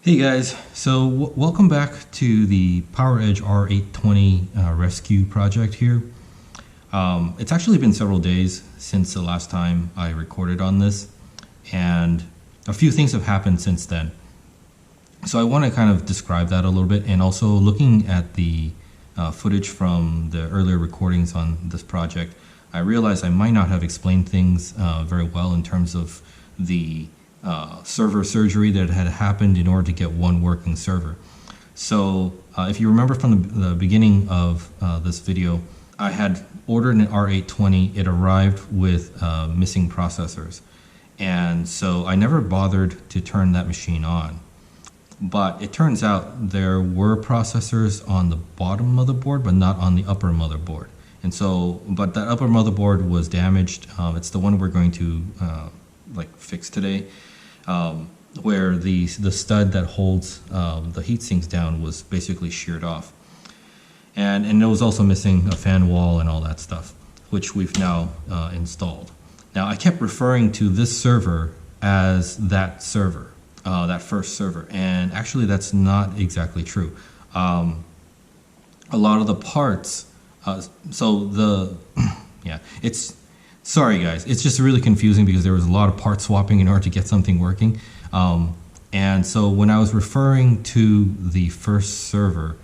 Hey guys, so welcome back to the PowerEdge R820 rescue project here. It's actually been several days since the last time I recorded on this, and a few things have happened since then. So I want to kind of describe that a little bit, and also looking at the footage from the earlier recordings on this project, I realized I might not have explained things very well in terms of the server surgery that had happened in order to get one working server. So if you remember from the beginning of this video, I had ordered an R820. It arrived with missing processors, and so I never bothered to turn that machine on. But it turns out there were processors on the bottom motherboard, but not on the upper motherboard. And so, but that upper motherboard was damaged. It's the one we're going to fix today. Where the stud that holds the heat sinks down was basically sheared off, and it was also missing a fan wall and all that stuff, which we've now installed. Now I kept referring to this server as that server, that first server, and actually that's not exactly true. A lot of the parts, sorry guys, it's just really confusing because there was a lot of part swapping in order to get something working. And so when I was referring to the first server,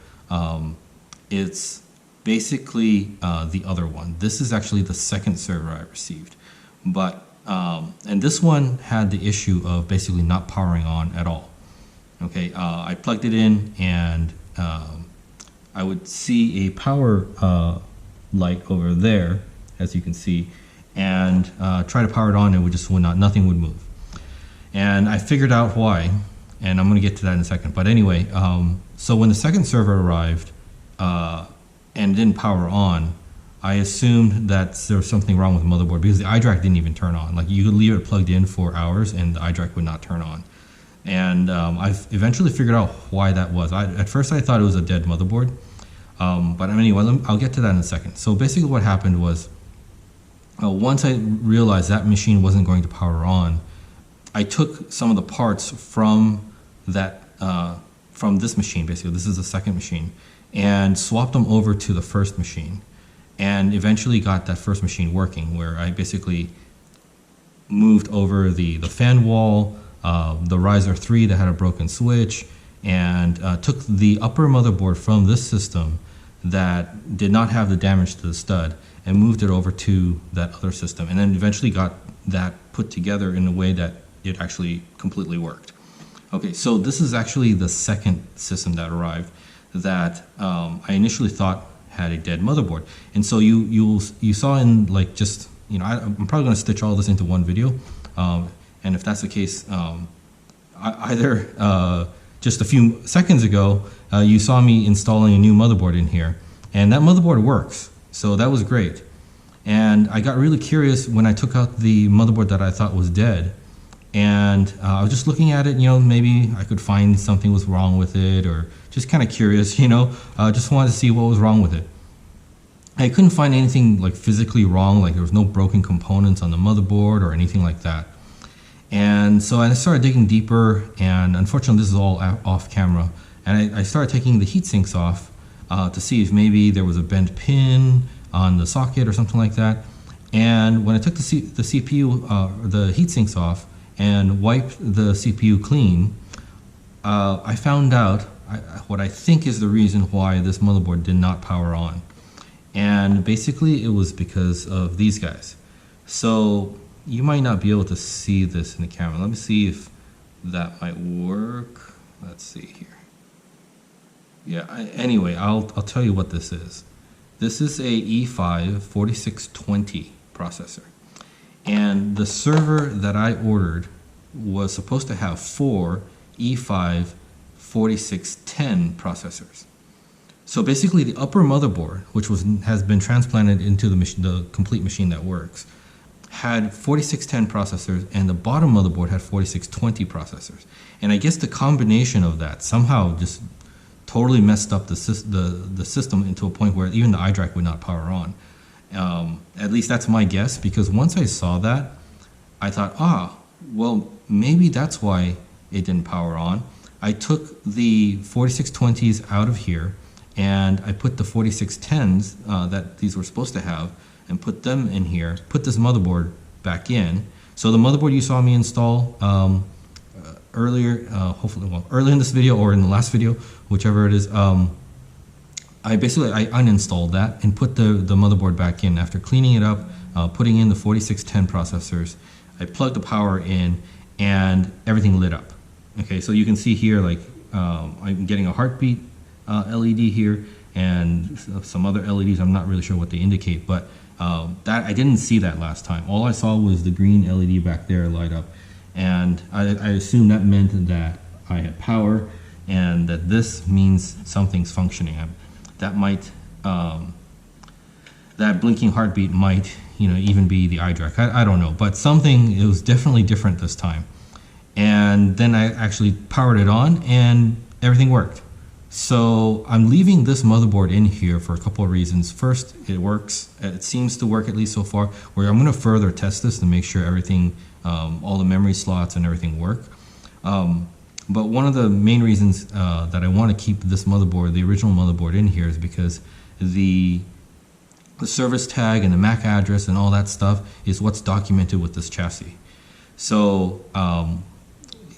it's basically the other one. This is actually the second server I received. But, and this one had the issue of basically not powering on at all. Okay, I plugged it in and I would see a power light over there, as you can see, and try to power it on, and nothing would move. And I figured out why, and I'm going to get to that in a second. But anyway, so when the second server arrived and didn't power on, I assumed that there was something wrong with the motherboard because the iDRAC didn't even turn on. Like, you could leave it plugged in for hours and the iDRAC would not turn on. And I've eventually figured out why that was. At first I thought it was a dead motherboard, but anyway, I'll get to that in a second. So basically what happened was, once I realized that machine wasn't going to power on, I took some of the parts from that from this machine. Basically, this is the second machine, and swapped them over to the first machine, and eventually got that first machine working. Where I basically moved over the fan wall, the riser 3 that had a broken switch, and took the upper motherboard from this system that did not have the damage to the stud, and moved it over to that other system, and then eventually got that put together in a way that it actually completely worked. Okay, so this is actually the second system that arrived that I initially thought had a dead motherboard. And so you saw in I'm probably going to stitch all this into one video, and if that's the case, just a few seconds ago you saw me installing a new motherboard in here, and that motherboard works. So that was great. And I got really curious when I took out the motherboard that I thought was dead. And I was just looking at it, maybe I could find something was wrong with it, or just kind of curious, just wanted to see what was wrong with it. I couldn't find anything like physically wrong, like there was no broken components on the motherboard or anything like that. And so I started digging deeper, and unfortunately this is all off camera. And I started taking the heat sinks off to see if maybe there was a bent pin on the socket or something like that. And when I took the CPU, the heat sinks off and wiped the CPU clean, I found out what I think is the reason why this motherboard did not power on. And basically it was because of these guys. So you might not be able to see this in the camera. Let me see if that might work. Let's see here. Yeah, anyway, I'll tell you what this is. This is a E5 4620 processor. And the server that I ordered was supposed to have 4 E5 4610 processors. So basically the upper motherboard, which has been transplanted into the complete machine that works, had 4610 processors, and the bottom motherboard had 4620 processors. And I guess the combination of that somehow just totally messed up the system into a point where even the iDRAC would not power on. At least that's my guess, because once I saw that, I thought, well, maybe that's why it didn't power on. I took the 4620s out of here, and I put the 4610s that these were supposed to have, and put them in here, put this motherboard back in. So the motherboard you saw me install earlier, hopefully, well, earlier in this video or in the last video, whichever it is, I uninstalled that and put the motherboard back in. After cleaning it up, putting in the 4610 processors, I plugged the power in, and everything lit up. Okay, so you can see here, like, I'm getting a heartbeat LED here, and some other LEDs. I'm not really sure what they indicate, but that I didn't see that last time. All I saw was the green LED back there light up, and I assumed that meant that I had power, and that this means something's functioning. That might, that blinking heartbeat might, even be the iDRAC. I don't know, but something, it was definitely different this time. And then I actually powered it on, and everything worked. So I'm leaving this motherboard in here for a couple of reasons. First, it works. It seems to work, at least so far. Where I'm going to further test this to make sure everything, all the memory slots and everything work. But one of the main reasons that I want to keep this motherboard, the original motherboard, in here is because the service tag and the MAC address and all that stuff is what's documented with this chassis. So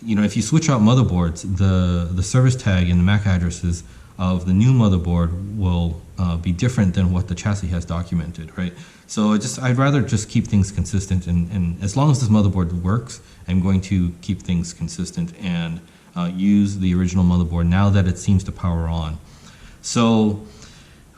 if you switch out motherboards, the service tag and the MAC addresses of the new motherboard will be different than what the chassis has documented, right? So I'd rather just keep things consistent, and as long as this motherboard works, I'm going to keep things consistent and use the original motherboard now that it seems to power on. So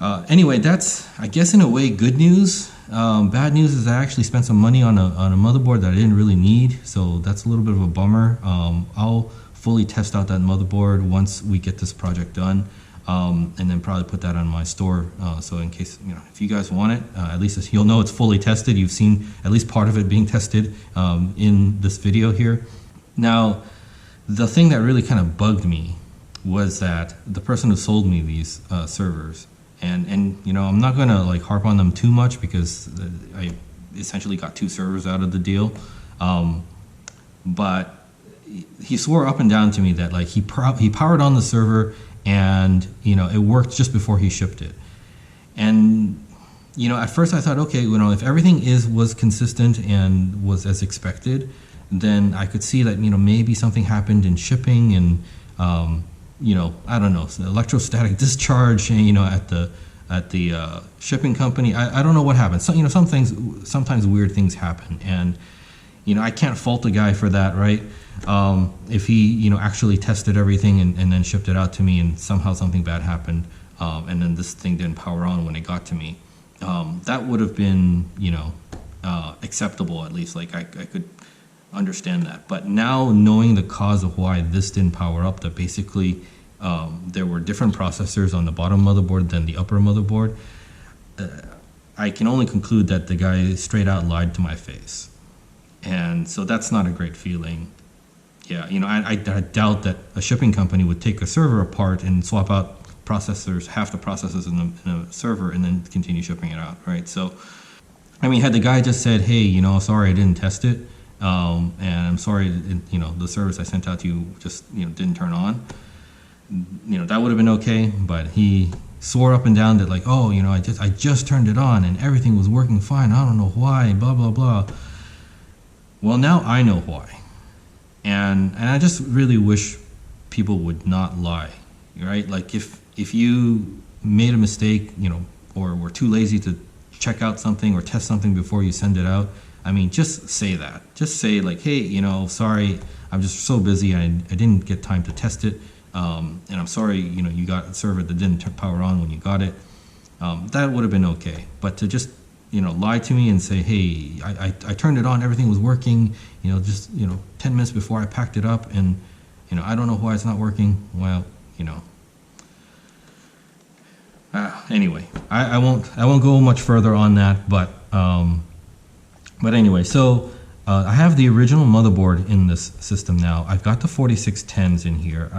anyway, that's, I guess, in a way, good news. Bad news is I actually spent some money on a motherboard that I didn't really need, so that's a little bit of a bummer. I'll fully test out that motherboard once we get this project done, and then probably put that on my store, so in case, if you guys want it, at least you'll know it's fully tested. You've seen at least part of it being tested in this video here. Now, the thing that really kind of bugged me was that the person who sold me these servers, and I'm not gonna like harp on them too much because I essentially got 2 servers out of the deal, but he swore up and down to me that like he powered on the server, and it worked just before he shipped it. And at first I thought, okay, if everything was consistent and was as expected, then I could see that maybe something happened in shipping, and I don't know, electrostatic discharge, at the shipping company. I don't know what happened. So, sometimes weird things happen, and I can't fault the guy for that, right? If he actually tested everything and then shipped it out to me, and somehow something bad happened, and then this thing didn't power on when it got to me, that would have been acceptable, at least. Like I could understand that. But now, knowing the cause of why this didn't power up, that basically there were different processors on the bottom motherboard than the upper motherboard, I can only conclude that the guy straight out lied to my face. And so that's not a great feeling. Yeah, I doubt that a shipping company would take a server apart and swap out processors, half the processors in a server, and then continue shipping it out, right? So, had the guy just said, hey, sorry, I didn't test it, and I'm sorry, the service I sent out to you just, didn't turn on, that would have been okay. But he swore up and down that like, oh, I just turned it on and everything was working fine. I don't know why, blah, blah, blah. Well, now I know why. And I just really wish people would not lie, right? Like if you made a mistake, or were too lazy to check out something or test something before you send it out, just say that. Just say like, hey, sorry, I'm just so busy, I didn't get time to test it, and I'm sorry, you got a server that didn't power on when you got it. That would have been okay. But to just lie to me and say, hey, I turned it on, everything was working, just 10 minutes before I packed it up, and I don't know why it's not working. Well, anyway, I won't go much further on that, but anyway, so I have the original motherboard in this system now. I've got the 4610s in here.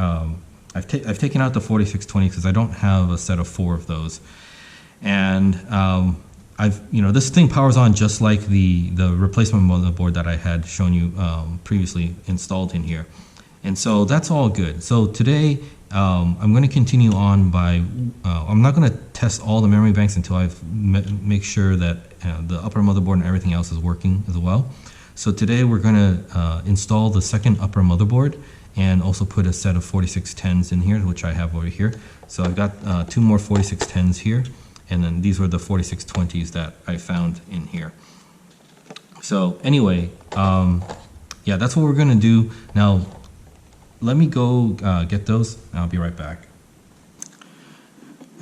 I've taken out the 4620 because I don't have a set of 4 of those, and this thing powers on just like the replacement motherboard that I had shown you previously installed in here. And so that's all good. So today I'm going to continue on by, I'm not going to test all the memory banks until I've make sure that the upper motherboard and everything else is working as well. So today we're going to install the second upper motherboard and also put a set of 4610s in here, which I have over here. So I've got 2 more 4610s here, and then these were the 4620s that I found in here. So anyway, yeah, that's what we're going to do. Now, let me go get those, and I'll be right back.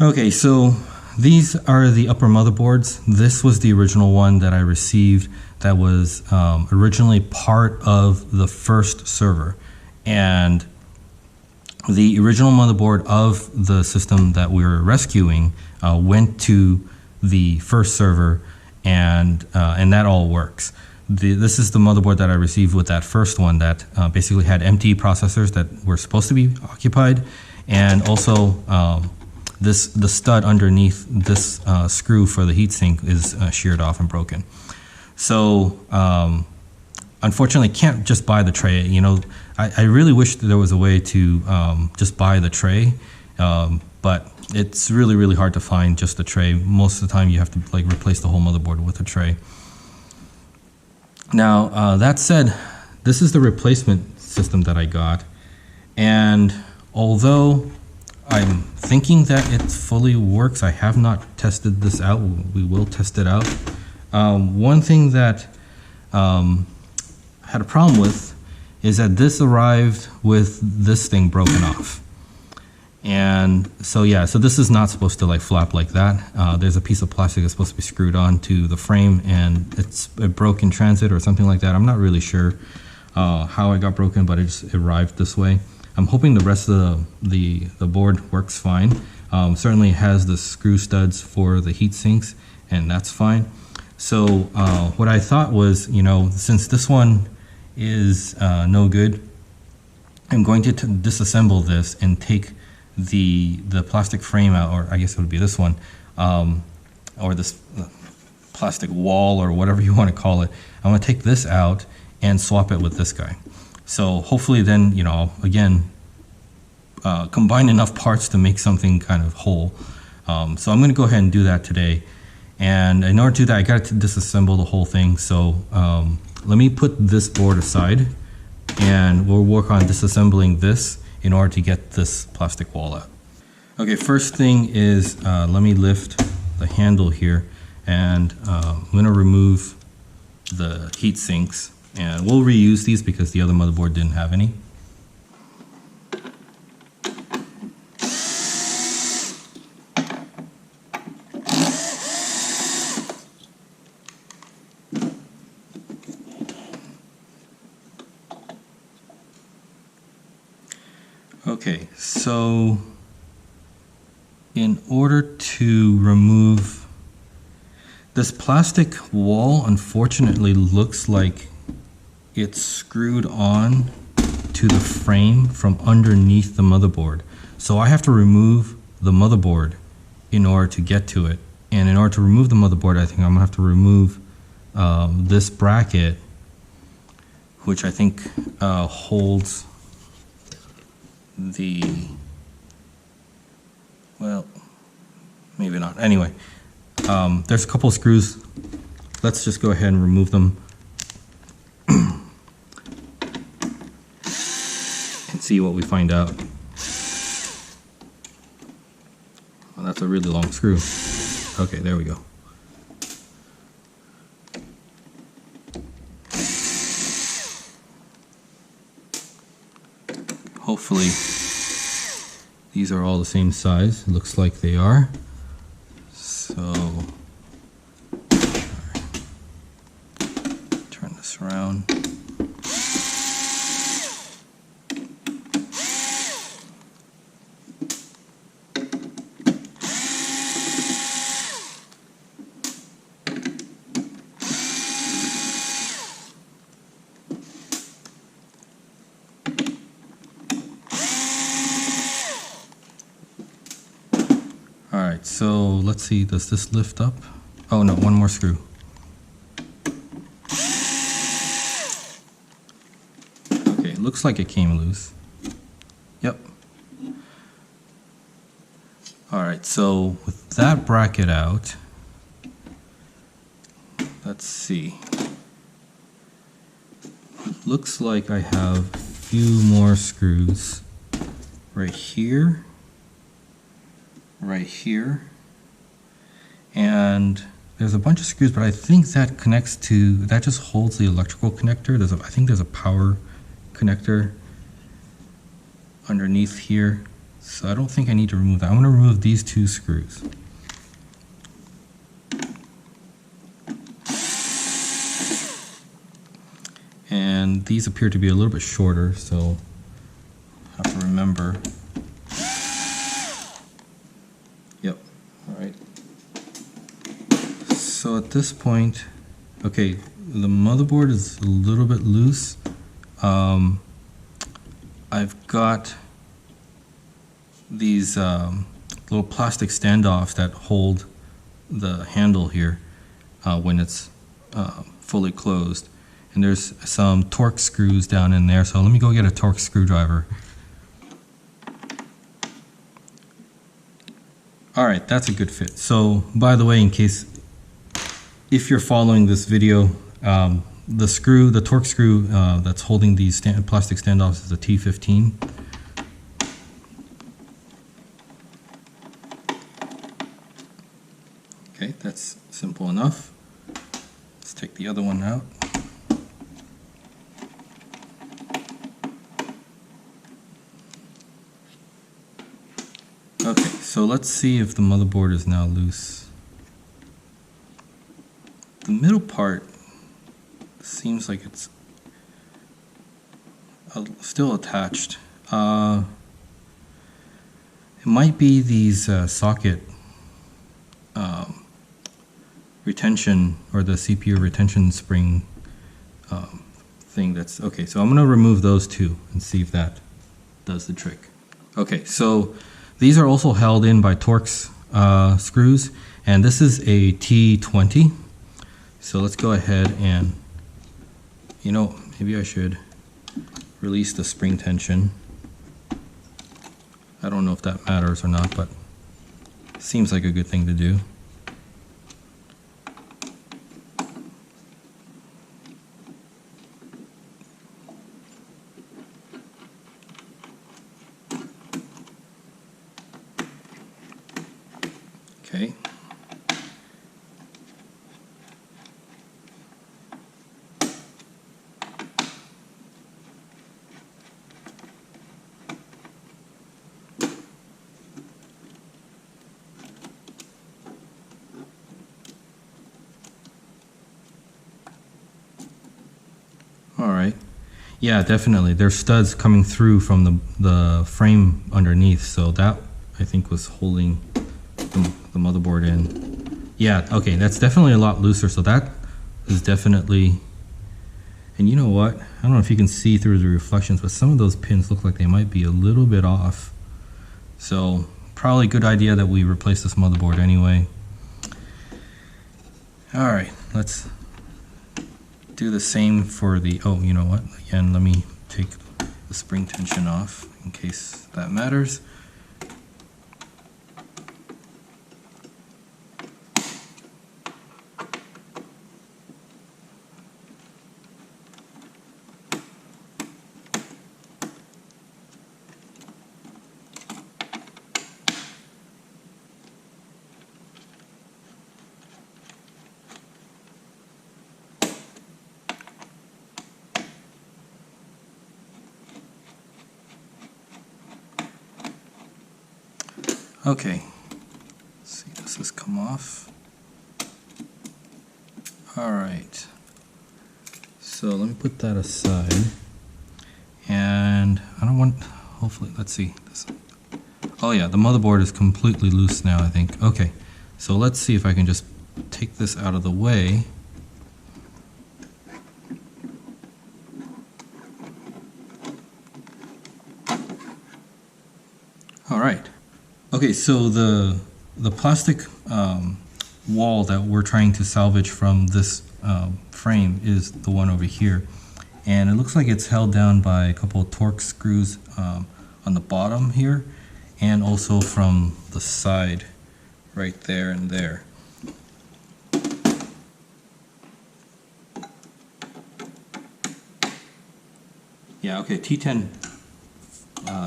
Okay, so these are the upper motherboards. This was the original one that I received that was originally part of the first server. And the original motherboard of the system that we were rescuing went to the first server, and that all works. This is the motherboard that I received with that first one that basically had empty processors that were supposed to be occupied, and also the stud underneath this screw for the heatsink is sheared off and broken. So unfortunately, can't just buy the tray. You know, I really wish that there was a way to just buy the tray, but it's really hard to find just the tray. Most of the time, you have to like replace the whole motherboard with a tray. Now, that said, this is the replacement system that I got, and although I'm thinking that it fully works, I have not tested this out. We will test it out. One thing that I had a problem with is that this arrived with this thing broken off. And so yeah, so this is not supposed to like flap like that. There's a piece of plastic that's supposed to be screwed on to the frame, and it broke in transit or something like that. I'm not really sure how it got broken, but it just arrived this way. I'm hoping the rest of the board works fine. Certainly has the screw studs for the heat sinks, and that's fine. So what I thought was, you know, since this one is no good, I'm going to disassemble this and take the plastic frame out, or I guess it would be this one, or this plastic wall, or whatever you want to call it. I'm going to take this out and swap it with this guy. So hopefully then, you know, again, combine enough parts to make something kind of whole. So I'm going to go ahead and do that today. And in order to do that, I got to disassemble the whole thing. So let me put this board aside, and we'll work on disassembling this in order to get this plastic wall out. Okay, first thing is let me lift the handle here, and I'm going to remove the heat sinks, and we'll reuse these because the other motherboard didn't have any. Okay, so in order to remove this plastic wall, unfortunately looks like it's screwed on to the frame from underneath the motherboard. So I have to remove the motherboard in order to get to it. And in order to remove the motherboard, I think I'm gonna have to remove this bracket, which I think holds the, well, maybe not. Anyway, there's a couple of screws. Let's just go ahead and remove them and see what we find out. Well, that's a really long screw. Okay, there we go. Hopefully these are all the same size. It looks like they are. So turn this around. Alright, so let's see, does this lift up? Oh no, one more screw. Okay, it looks looks like it came loose. Yep. Alright, so with that bracket out, let's see. Looks like I have a few more screws right here, and there's a bunch of screws, but I think that connects to, that just holds the electrical connector. I think there's a power connector underneath here, so I don't think I need to remove that. I'm going to remove these two screws. And these appear to be a little bit shorter, so I have to remember. Yep, alright. So at this point, okay, the motherboard is a little bit loose. I've got these little plastic standoffs that hold the handle here when it's fully closed. And there's some torque screws down in there, so let me go get a torque screwdriver. Alright, that's a good fit. So, by the way, in case, if you're following this video, the torque screw that's holding these plastic standoffs is a T15. Okay, that's simple enough. Let's take the other one out. Okay, so let's see if the motherboard is now loose. The middle part seems like it's still attached. It might be these socket retention, or the CPU retention spring thing that's okay. So I'm going to remove those two and see if that does the trick. Okay, so these are also held in by Torx screws, and this is a T20. So let's go ahead and, you know, maybe I should release the spring tension. I don't know if that matters or not, but it seems like a good thing to do. Okay. All right. Yeah, definitely. There's studs coming through from the frame underneath, so that I think was holding the motherboard in. Yeah, okay, that's definitely a lot looser, so that is definitely, and you know what, I don't know if you can see through the reflections, but some of those pins look like they might be a little bit off, so probably a good idea that we replace this motherboard anyway. Alright, let's do the same for the, oh, you know what, again, let me take the spring tension off in case that matters. Okay, let's see, does this come off? Alright, so let me put that aside, and I don't want, hopefully, let's see, this. Oh yeah, the motherboard is completely loose now, I think. Okay, so let's see if I can just take this out of the way. Alright. Okay, so the plastic wall that we're trying to salvage from this frame is the one over here, and it looks like it's held down by a couple of Torx screws on the bottom here, and also from the side right there and there. Yeah, okay, T10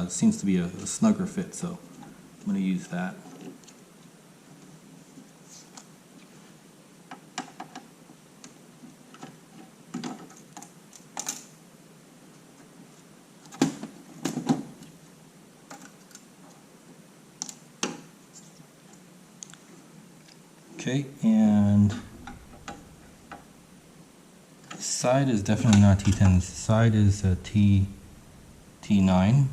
seems to be a snugger fit, so I'm going to use that. Okay, and the side is definitely not T10. The side is a T9.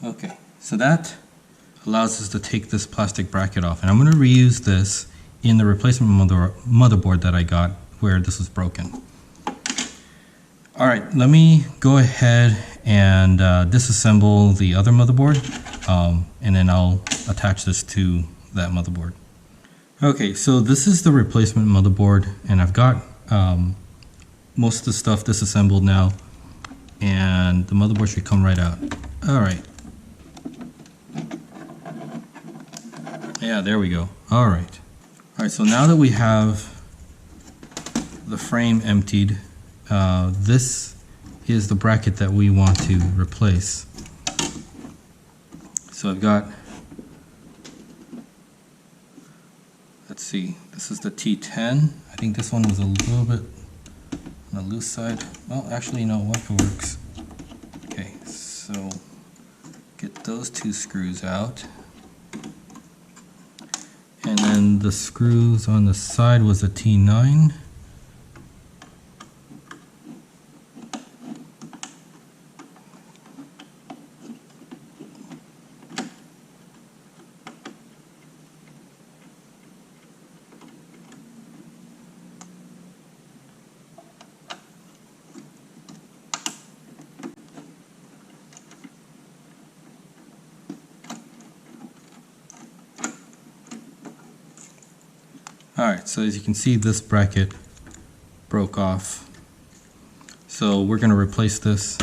Okay, so that allows us to take this plastic bracket off, and I'm going to reuse this in the replacement motherboard that I got where this was broken. Alright, let me go ahead and disassemble the other motherboard, and then I'll attach this to that motherboard. Okay, so this is the replacement motherboard, and I've got most of the stuff disassembled now, and the motherboard should come right out. Alright. Yeah, there we go. Alright. Alright, so now that we have the frame emptied, this is the bracket that we want to replace. So I've got, let's see, this is the T10. I think this one was a little bit on the loose side. Well, actually, you know what, it works. Okay, so get those two screws out. And then the screws on the side was a T9. Alright, so as you can see, this bracket broke off. So we're going to replace this.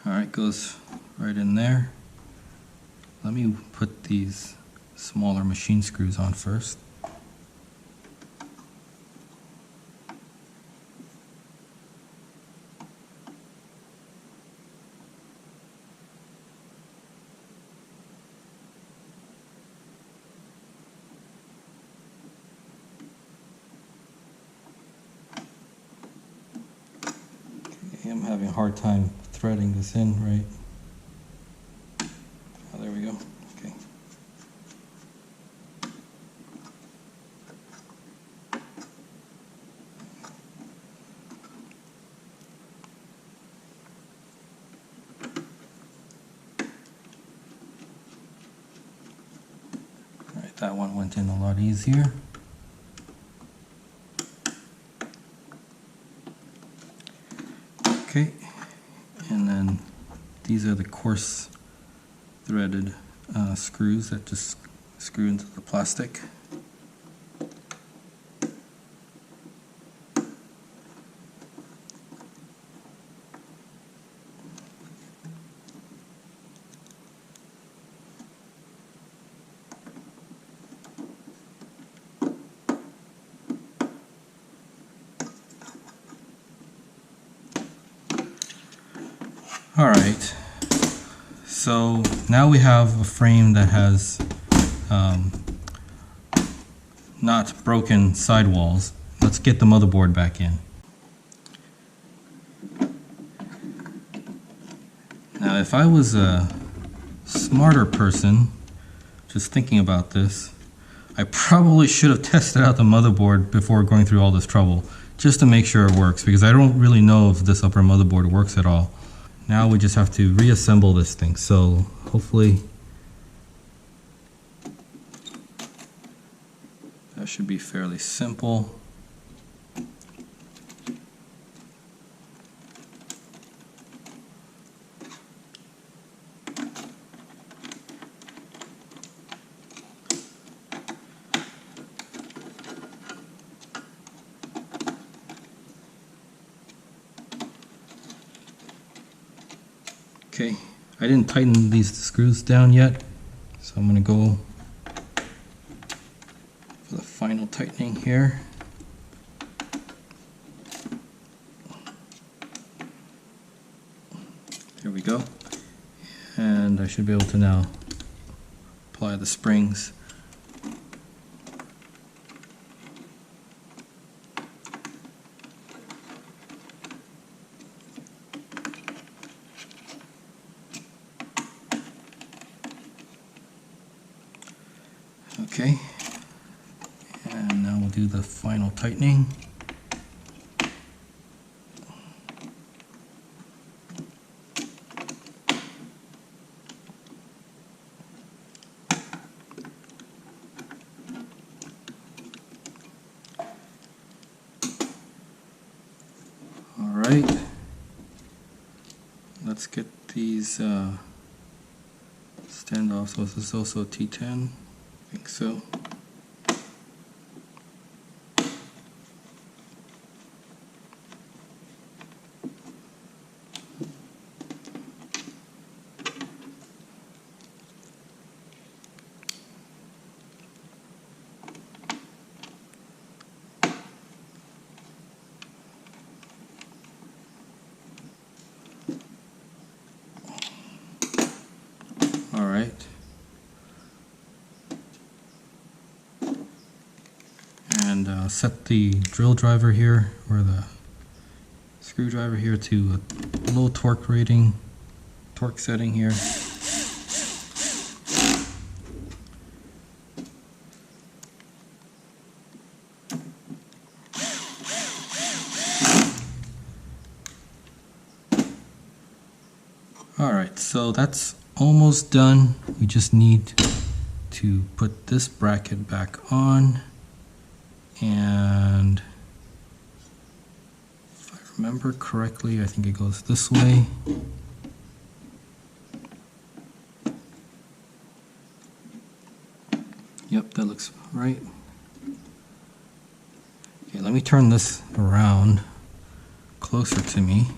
Alright, goes right in there. Let me put these smaller machine screws on first. I'm having a hard time threading this in, right? Oh, there we go. Okay. All right, that one went in a lot easier. Okay, and then these are the coarse threaded screws that just screw into the plastic. Alright, so now we have a frame that has not broken sidewalls. Let's get the motherboard back in. Now if I was a smarter person, just thinking about this, I probably should have tested out the motherboard before going through all this trouble, just to make sure it works, because I don't really know if this upper motherboard works at all. Now we just have to reassemble this thing, so hopefully that should be fairly simple. Okay, I didn't tighten these screws down yet, so I'm going to go for the final tightening here. There we go. And I should be able to now apply the springs. Okay, and now we'll do the final tightening. All right, let's get these standoffs. So this is also T10. I think so. All right. And set the drill driver here, or the screwdriver here, to a low torque rating, torque setting here. Alright, so that's almost done. We just need to put this bracket back on. And if I remember correctly, I think it goes this way. Yep, that looks right. Okay, let me turn this around closer to me.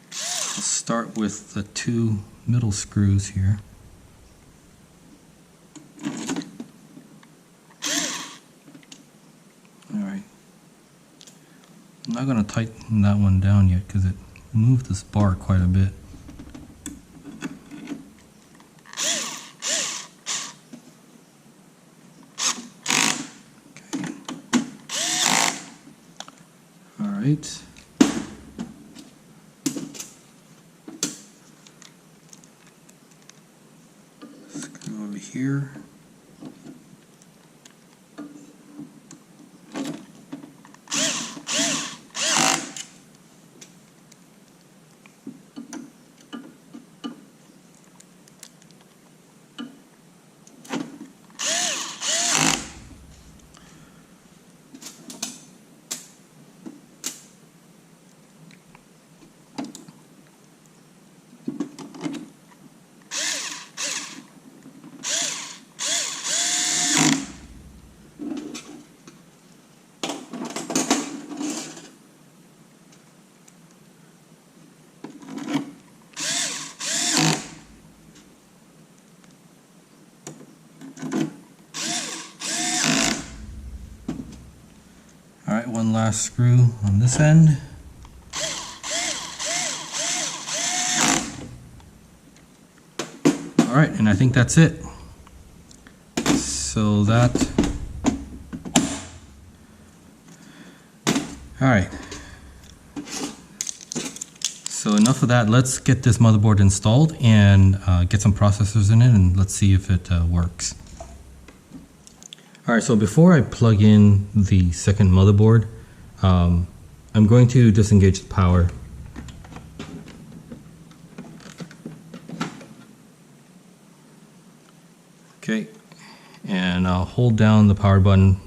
I'll start with the two middle screws here. I'm not going to tighten that one down yet because it moved this bar quite a bit. Okay. All right. Screw over here. Alright, one last screw on this end. Alright, and I think that's it. So that... Alright. So enough of that. Let's get this motherboard installed and get some processors in it, and let's see if it works. Alright, so before I plug in the second motherboard, I'm going to disengage the power. Okay, and I'll hold down the power button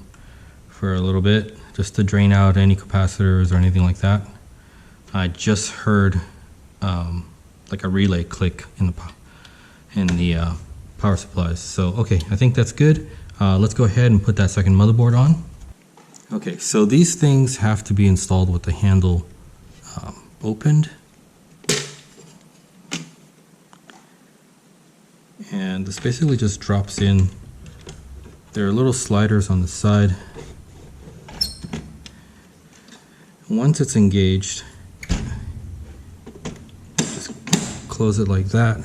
for a little bit just to drain out any capacitors or anything like that. I just heard like a relay click in the power supplies. So okay, I think that's good. Let's go ahead and put that second motherboard on. Okay, so these things have to be installed with the handle opened. And this basically just drops in. There are little sliders on the side. Once it's engaged, just close it like that,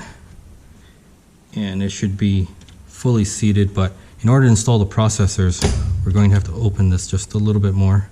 and it should be fully seated. But in order to install the processors, we're going to have to open this just a little bit more.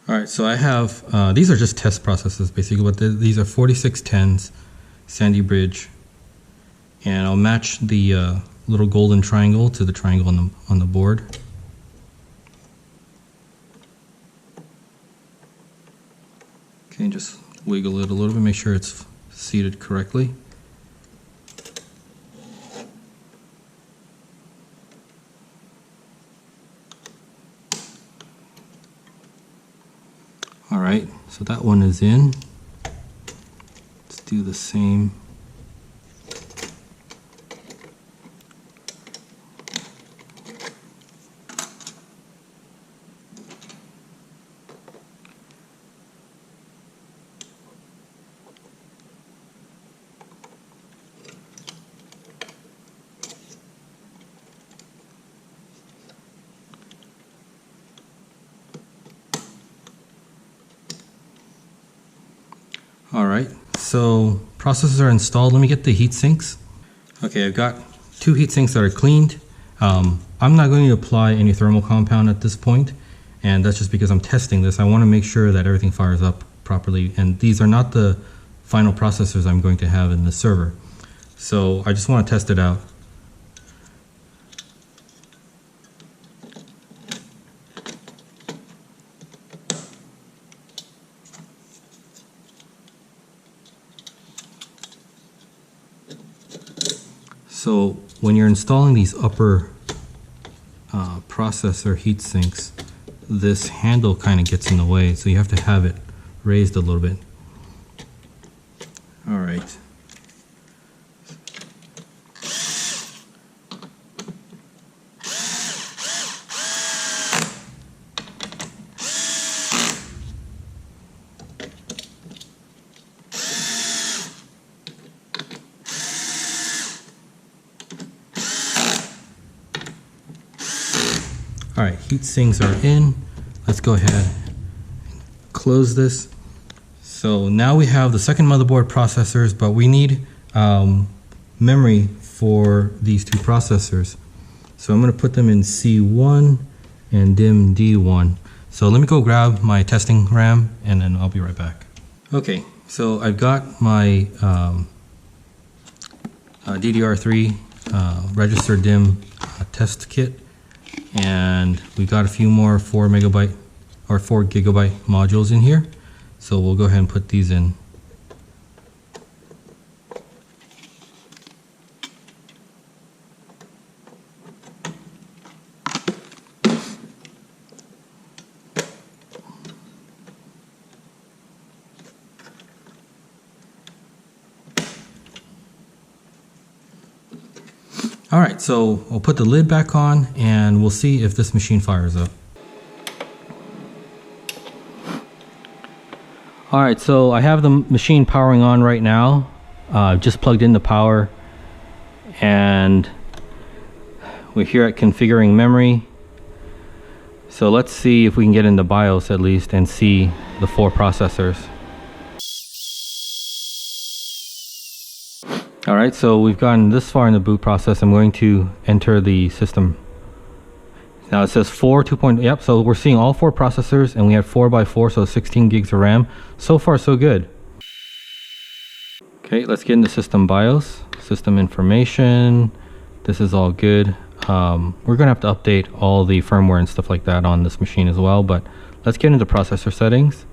Alright, so I have, these are just test processes basically, but these are 4610s, Sandy Bridge, and I'll match the little golden triangle to the triangle on the board. Okay, just wiggle it a little bit, make sure it's seated correctly. Alright, so that one is in. Let's do the same. Alright, so processors are installed. Let me get the heat sinks. Okay, I've got two heat sinks that are cleaned. I'm not going to apply any thermal compound at this point, and that's just because I'm testing this. I want to make sure that everything fires up properly, and these are not the final processors I'm going to have in the server. So I just want to test it out. So when you're installing these upper processor heat sinks, this handle kind of gets in the way, so you have to have it raised a little bit. All right. Alright, heat sinks are in. Let's go ahead and close this. So now we have the second motherboard processors, but we need memory for these two processors. So I'm going to put them in C1 and Dimm D1. So let me go grab my testing RAM and then I'll be right back. Okay, so I've got my DDR3 register Dimm test kit. And we got a few more 4 GB modules in here, so we'll go ahead and put these in. Alright, so I'll put the lid back on and we'll see if this machine fires up. All right, so I have the machine powering on right now. I've just plugged in the power, and we're here at configuring memory. So let's see if we can get into BIOS at least and see the 4 processors. All right, so we've gotten this far in the boot process. I'm going to enter the system. Now it says 4 2. Yep, so we're seeing all 4 processors, and we had 4x4, so 16 gigs of RAM. So far, so good. Okay, let's get into system BIOS, system information. This is all good. We're gonna have to update all the firmware and stuff like that on this machine as well, but let's get into processor settings.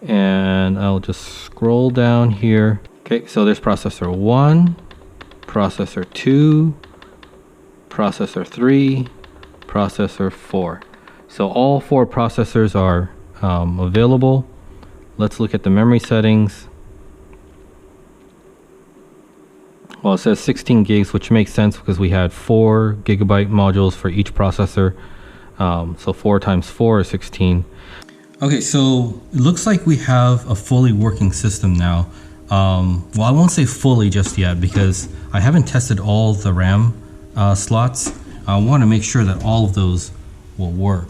And I'll just scroll down here. Okay, so there's processor 1, processor 2, processor 3, processor 4. So all 4 processors are available. Let's look at the memory settings. Well, it says 16 gigs, which makes sense because we had 4 gigabyte modules for each processor. So 4 times 4 is 16. Okay, so it looks like we have a fully working system now. Well, I won't say fully just yet because I haven't tested all the RAM slots. I want to make sure that all of those will work.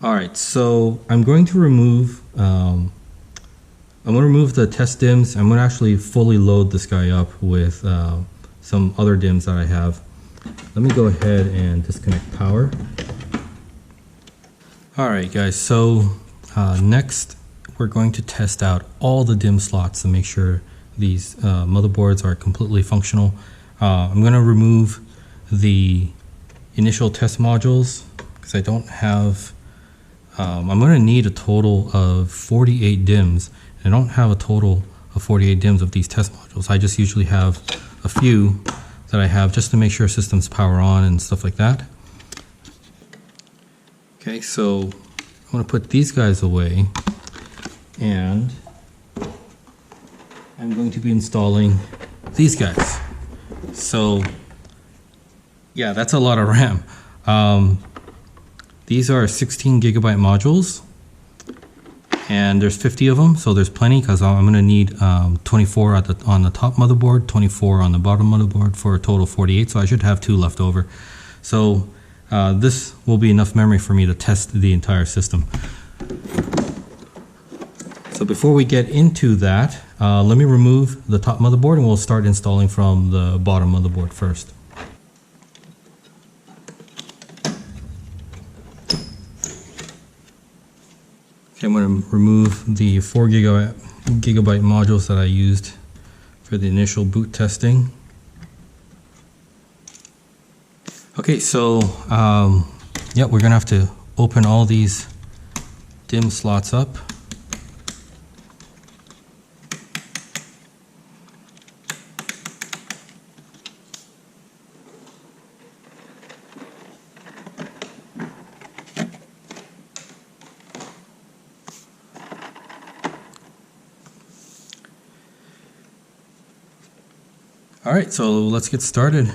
All right, so I'm going to remove the test DIMMs. I'm going to actually fully load this guy up with some other DIMMs that I have. Let me go ahead and disconnect power. All right, guys, so next we're going to test out all the DIMM slots to make sure these motherboards are completely functional. I'm going to remove the initial test modules because I don't have, I'm going to need a total of 48 DIMMs. I don't have a total of 48 DIMMs of these test modules. I just usually have a few that I have just to make sure systems power on and stuff like that. Okay, so I'm going to put these guys away, and I'm going to be installing these guys. So yeah, that's a lot of RAM. These are 16 gigabyte modules, and there's 50 of them, so there's plenty because I'm going to need 24 on the top motherboard, 24 on the bottom motherboard for a total of 48, so I should have 2 left over. So this will be enough memory for me to test the entire system. So before we get into that, let me remove the top motherboard and we'll start installing from the bottom motherboard first. Okay, I'm going to remove the 4 gigabyte modules that I used for the initial boot testing. Okay, so yeah, we're going to have to open all these DIMM slots up. All right, so let's get started.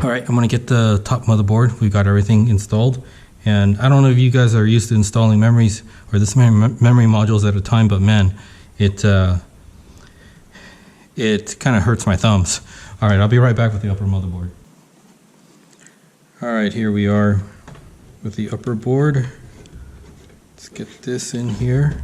All right, I'm gonna get the top motherboard. We've got everything installed. And I don't know if you guys are used to installing memories or this many memory modules at a time, but man, it kind of hurts my thumbs. All right, I'll be right back with the upper motherboard. All right, here we are with the upper board. Let's get this in here.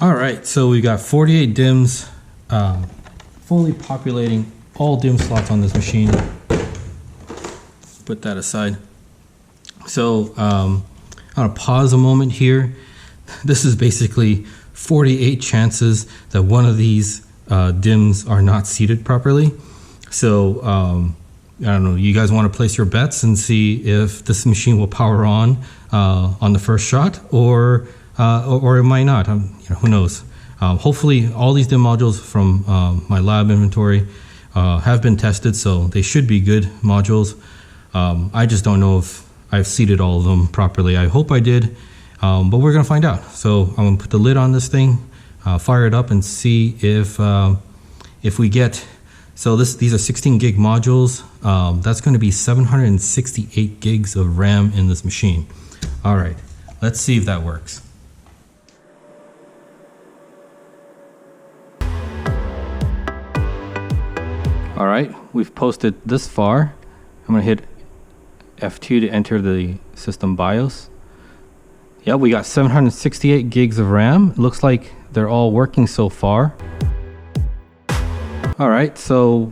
All right, so we got 48 DIMMs, fully populating all DIMM slots on this machine. Put that aside. So I'm gonna pause a moment here. This is basically 48 chances that one of these DIMMs are not seated properly. So I don't know, you guys want to place your bets and see if this machine will power on the first shot, or it might not. You know, who knows? Hopefully all these Dimm modules from my lab inventory have been tested, so they should be good modules. I just don't know if I've seated all of them properly. I hope I did, but we're gonna find out. So I'm gonna put the lid on this thing, fire it up, and see if we get. So these are 16 gig modules. That's going to be 768 gigs of RAM in this machine. All right, let's see if that works. All right, we've posted this far. I'm gonna hit F2 to enter the system BIOS. Yeah, we got 768 gigs of RAM. It looks like they're all working so far. All right, so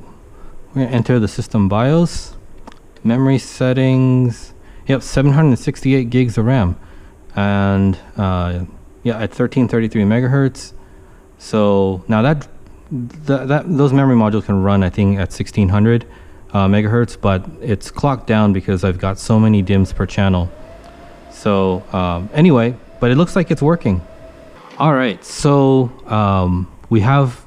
we're gonna enter the system BIOS. Memory settings. Yep, 768 gigs of RAM. And yeah, at 1333 megahertz. So now those memory modules can run, I think, at 1600 megahertz, but it's clocked down because I've got so many DIMMs per channel. So anyway, but it looks like it's working. All right, so we have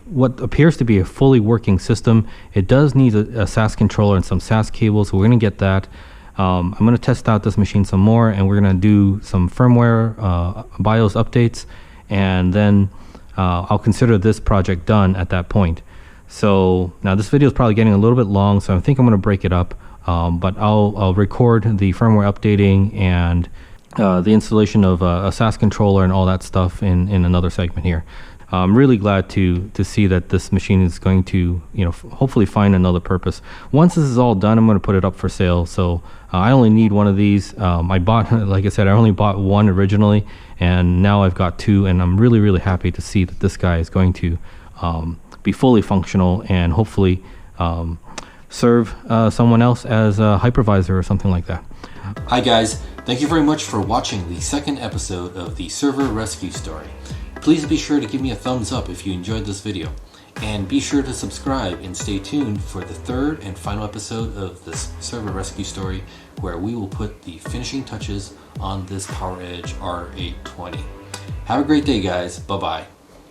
what appears to be a fully working system. It does need a SAS controller and some SAS cables, so we're gonna get that. I'm gonna test out this machine some more, and we're gonna do some firmware BIOS updates, and then I'll consider this project done at that point. So now this video is probably getting a little bit long, so I think I'm going to break it up, but I'll record the firmware updating and the installation of a SAS controller and all that stuff in another segment here. I'm really glad to see that this machine is going to, hopefully find another purpose. Once this is all done, I'm going to put it up for sale. So I only need one of these. I bought, like I said, I only bought one originally, and now I've got two, and I'm really, really happy to see that this guy is going to be fully functional and hopefully serve someone else as a hypervisor or something like that. Hi guys, thank you very much for watching the second episode of the server rescue story. Please be sure to give me a thumbs up if you enjoyed this video, and be sure to subscribe and stay tuned for the third and final episode of this server rescue story, where we will put the finishing touches on this PowerEdge R820. Have a great day guys, bye bye.